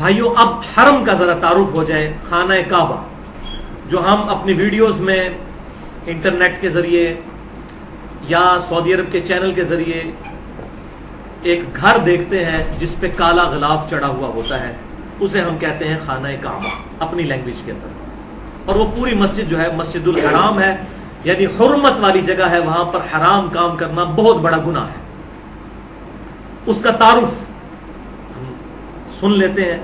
بھائیو اب حرم کا ذرا تعارف ہو جائے. خانہ کعبہ جو ہم اپنی ویڈیوز میں انٹرنیٹ کے ذریعے یا سعودی عرب کے چینل کے ذریعے ایک گھر دیکھتے ہیں جس پہ کالا غلاف چڑھا ہوا ہوتا ہے، اسے ہم کہتے ہیں خانہ کعبہ اپنی لینگویج کے اندر. اور وہ پوری مسجد جو ہے مسجد الحرام ہے، یعنی حرمت والی جگہ ہے، وہاں پر حرام کام کرنا بہت بڑا گناہ ہے. اس کا تعارف سن لیتے ہیں.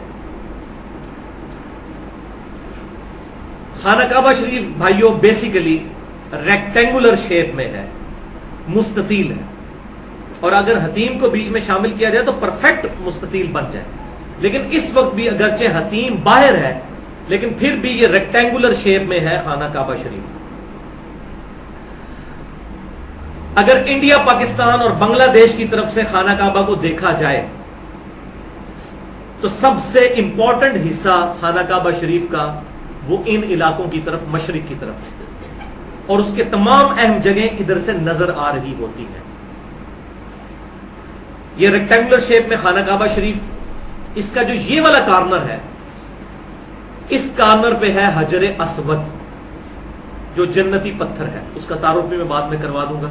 خانہ کعبہ شریف بھائیو بیسیکلی ریکٹینگولر شیپ میں ہے، مستطیل ہے، اور اگر حتیم کو بیچ میں شامل کیا جائے تو پرفیکٹ مستطیل بن جائے. لیکن اس وقت بھی اگرچہ حتیم باہر ہے لیکن پھر بھی یہ ریکٹینگولر شیپ میں ہے خانہ کعبہ شریف. اگر انڈیا، پاکستان اور بنگلہ دیش کی طرف سے خانہ کعبہ کو دیکھا جائے تو سب سے امپورٹنٹ حصہ خانہ کعبہ شریف کا وہ ان علاقوں کی طرف، مشرق کی طرف ہے، اور اس کے تمام اہم جگہیں ادھر سے نظر آ رہی ہوتی ہیں. یہ ریکٹینگولر شیپ میں خانہ کعبہ شریف، اس کا جو یہ والا کارنر ہے، اس کارنر پہ ہے حجر اسود جو جنتی پتھر ہے. اس کا تعارف بھی میں بعد میں کروا دوں گا.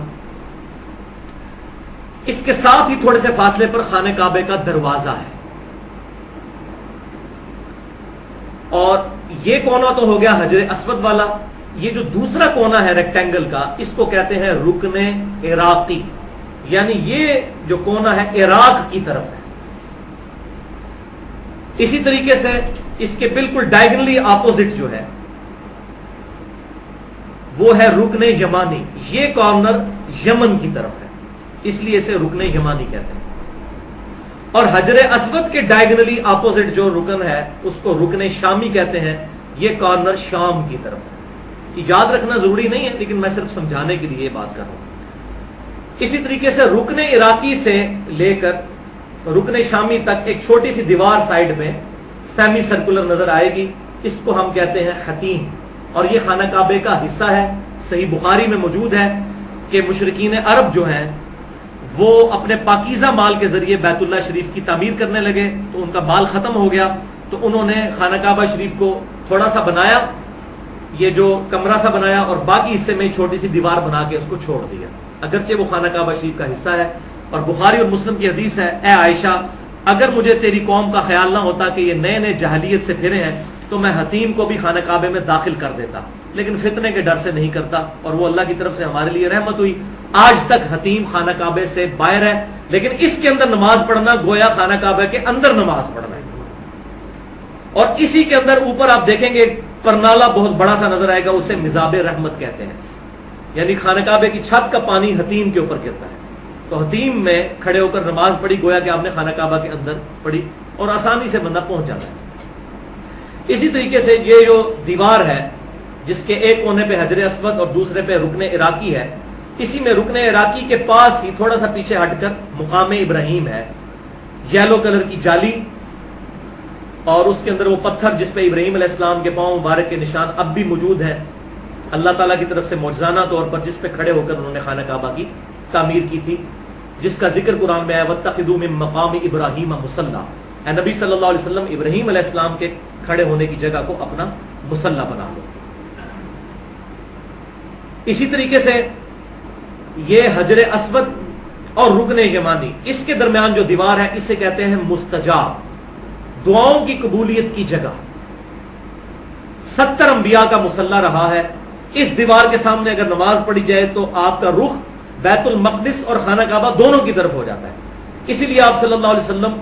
اس کے ساتھ ہی تھوڑے سے فاصلے پر خانہ کعبے کا دروازہ ہے، اور یہ کونا تو ہو گیا حجر اسود والا. یہ جو دوسرا کونا ہے ریکٹینگل کا، اس کو کہتے ہیں رکن عراقی، یعنی یہ جو کونا ہے عراق کی طرف ہے. اسی طریقے سے اس کے بالکل ڈائگنلی اپوزٹ جو ہے وہ ہے رکن یمانی. یہ کارنر یمن کی طرف ہے، اس لیے اسے رکن یمانی کہتے ہیں. اور حجر اسود کے ڈائگنلی اپوزٹ جو رکن ہے اس کو رکن شامی کہتے ہیں. یہ کارنر شام کی طرف ہے. یہ یاد رکھنا ضروری نہیں ہے لیکن میں صرف سمجھانے کے لیے یہ بات کر رہا ہوں. اسی طریقے سے رکن عراقی سے لے کر رکن شامی تک ایک چھوٹی سی دیوار سائیڈ میں سیمی سرکولر نظر آئے گی، اس کو ہم کہتے ہیں حتیم. اور یہ خانہ کعبے کا حصہ ہے. صحیح بخاری میں موجود ہے کہ مشرکین عرب جو ہیں وہ اپنے پاکیزہ مال کے ذریعے بیت اللہ شریف کی تعمیر کرنے لگے تو ان کا مال ختم ہو گیا، تو انہوں نے خانہ کعبہ شریف کو تھوڑا سا بنایا، یہ جو کمرہ سا بنایا، اور باقی حصے میں چھوٹی سی دیوار بنا کے اس کو چھوڑ دیا، اگرچہ وہ خانہ کعبہ شریف کا حصہ ہے. اور بخاری اور مسلم کی حدیث ہے، اے عائشہ اگر مجھے تیری قوم کا خیال نہ ہوتا کہ یہ نئے نئے جاہلیت سے پھرے ہیں تو میں حتیم کو بھی خانہ کعبے میں داخل کر دیتا، لیکن فتنے کے ڈر سے نہیں کرتا، اور وہ اللہ کی طرف سے ہمارے لیے رحمت ہوئی. آج تک حتیم خانہ کعبے سے باہر ہے، لیکن اس کے اندر نماز پڑھنا گویا خانہ کعبے کے اندر نماز پڑھنا ہے. اور اسی کے اندر اوپر آپ دیکھیں گے پرنالا بہت بڑا سا نظر آئے گا، اسے مزاب رحمت کہتے ہیں، یعنی خانہ کعبے کی چھت کا پانی حتیم کے اوپر گرتا ہے. تو حتیم میں کھڑے ہو کر نماز پڑھی گویا کہ آپ نے خانہ کعبہ کے اندر پڑھی، اور آسانی سے بندہ پہنچ جاتا ہے. اسی طریقے سے یہ جو دیوار ہے جس کے ایک کونے پہ حجر اسود اور دوسرے پہ رکن عراقی ہے، اسی میں رکن عراقی کے پاس ہی تھوڑا سا پیچھے ہٹ کر مقام ابراہیم ہے، یلو کلر کی جالی، اور اس کے اندر وہ پتھر جس پہ ابراہیم علیہ السلام کے پاؤں مبارک کے نشان اب بھی موجود ہیں، اللہ تعالیٰ کی طرف سے معجزانہ طور پر، جس پہ کھڑے ہو کر انہوں نے خانہ کعبہ کی تعمیر کی تھی، جس کا ذکر قرآن میں ہے وَاتَّخِذُوا مِن مَّقَامِ إِبْرَاهِيمَ مُصَلًّى. اے نبی صلی اللہ علیہ وسلم ابراہیم علیہ السلام کے کھڑے ہونے کی جگہ کو اپنا مصلی بنا لو. اسی طریقے سے یہ حجر اسود اور رکن یمانی، اس کے درمیان جو دیوار ہے اسے کہتے ہیں مستجاب، دعاؤں کی قبولیت کی جگہ. 70 انبیاء کا مصلی رہا ہے. اس دیوار کے سامنے اگر نماز پڑھی جائے تو آپ کا رخ بیت المقدس اور خانہ کعبہ دونوں کی طرف ہو جاتا ہے. اسی لیے آپ صلی اللہ علیہ وسلم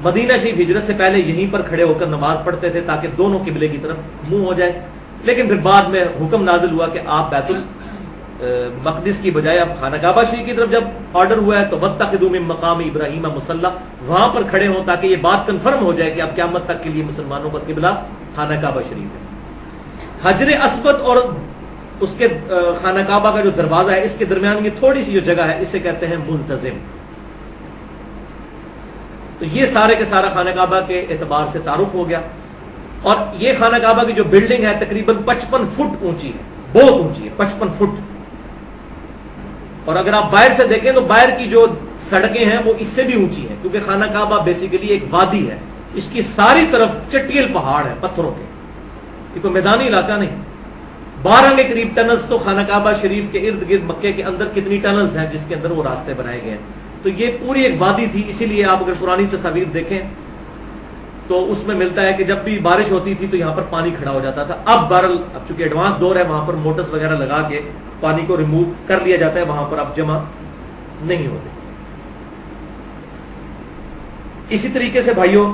مدینہ شریف ہجرت سے پہلے یہیں پر کھڑے ہو کر نماز پڑھتے تھے تاکہ دونوں قبلے کی طرف منہ ہو جائے. لیکن پھر بعد میں حکم نازل ہوا کہ آپ بیت المقدس کی بجائے اب خانہ کعبہ شریف کی طرف جب آرڈر ہوا ہے تو وَاتَّخِذُوا مِن مَّقَامِ إِبْرَاهِيمَ مُصَلًّى، وہاں پر کھڑے ہوں تاکہ یہ بات کنفرم ہو جائے کہ اب قیامت تک کے لیے مسلمانوں کا قبلہ خانہ کعبہ شریف ہے. حجر اسود اور اس کے خانہ کعبہ کا جو دروازہ ہے اس کے درمیان کی تھوڑی سی جو جگہ ہے اسے کہتے ہیں ملتزم. تو یہ سارے کے سارا خانہ کعبہ کے اعتبار سے تعارف ہو گیا. اور یہ خانہ کعبہ کی جو بلڈنگ ہے تقریباً 55 فٹ اونچی ہے، بہت اونچی ہے، 55 فٹ. اور اگر آپ باہر سے دیکھیں تو باہر کی جو سڑکیں ہیں وہ اس سے بھی اونچی ہیں، کیونکہ خانہ کعبہ بیسیکلی ایک وادی ہے، اس کی ساری طرف چٹیل پہاڑ ہے پتھروں کے، یہ کوئی میدانی علاقہ نہیں۔ 12 کے قریب ٹنلز تو خانہ کعبہ شریف کے ارد گرد مکے کے اندر کتنی ٹنلز ہیں جس کے اندر وہ راستے بنائے گئے ہیں۔ تو یہ پوری ایک وادی تھی، اسی لیے آپ اگر پرانی تصاویر دیکھیں تو اس میں ملتا ہے کہ جب بھی بارش ہوتی تھی تو یہاں پر پانی کھڑا ہو جاتا تھا۔ اب بہرحال اب چونکہ ایڈوانس دور ہے، وہاں پر موٹرز وغیرہ لگا کے پانی کو ریموو کر لیا جاتا ہے، وہاں پر اب جمع نہیں ہوتے۔ اسی طریقے سے بھائیوں،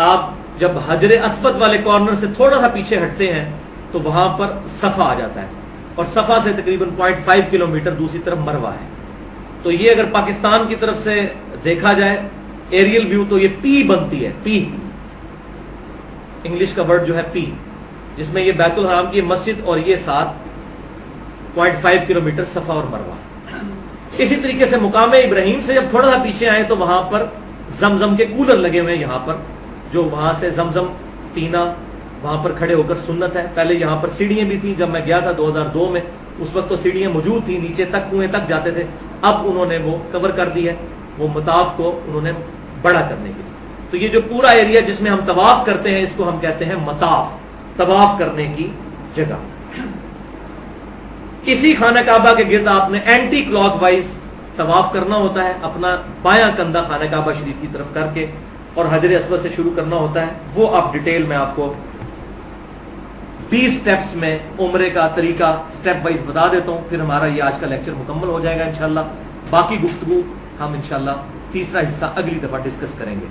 آپ جب حجر اسود والے کارنر سے تھوڑا سا پیچھے ہٹتے ہیں تو وہاں پر صفا آ جاتا ہے، اور صفا سے تقریباً 0.5 کلومیٹر دوسری طرف مروہ ہے۔ تو یہ اگر پاکستان کی طرف سے دیکھا جائے ایریل ویو تو یہ پی بنتی ہے، پی انگلش کا ورڈ جو ہے پی، جس میں یہ بیت الحرام کی مسجد اور یہ ساتھ 0.5 کلومیٹر صفا اور مروہ۔ اسی طریقے سے مقام ابراہیم سے جب تھوڑا سا پیچھے آئے تو وہاں پر زمزم کے کولر لگے ہوئے ہیں یہاں پر، جو وہاں سے زمزم پینا وہاں پر کھڑے ہو کر سنت ہے۔ پہلے یہاں پر سیڑھیاں بھی تھیں، جب میں گیا تھا 2002 میں، اس وقت تو سیڑھیاں موجود تھیں، نیچے تک کنویں تک جاتے تھے، اب انہوں نے وہ کور کر دی ہے، وہ مطاف کو انہوں نے بڑا کرنے کے لیے۔ تو یہ جو پورا ایریا جس میں ہم طواف کرتے ہیں اس کو ہم کہتے ہیں مطاف، طواف کرنے کی جگہ۔ اسی خانہ کعبہ کے گرد آپ نے اینٹی کلاک وائز طواف کرنا ہوتا ہے، اپنا بایاں کندھا خانہ کعبہ شریف کی طرف کر کے، اور حجر اسود سے شروع کرنا ہوتا ہے۔ وہ آپ ڈیٹیل میں آپ کو 20 سٹیپس میں عمرے کا طریقہ سٹیپ وائز بتا دیتا ہوں، پھر ہمارا یہ آج کا لیکچر مکمل ہو جائے گا انشاءاللہ۔ باقی گفتگو ہم انشاءاللہ تیسرا حصہ اگلی دفعہ ڈسکس کریں گے۔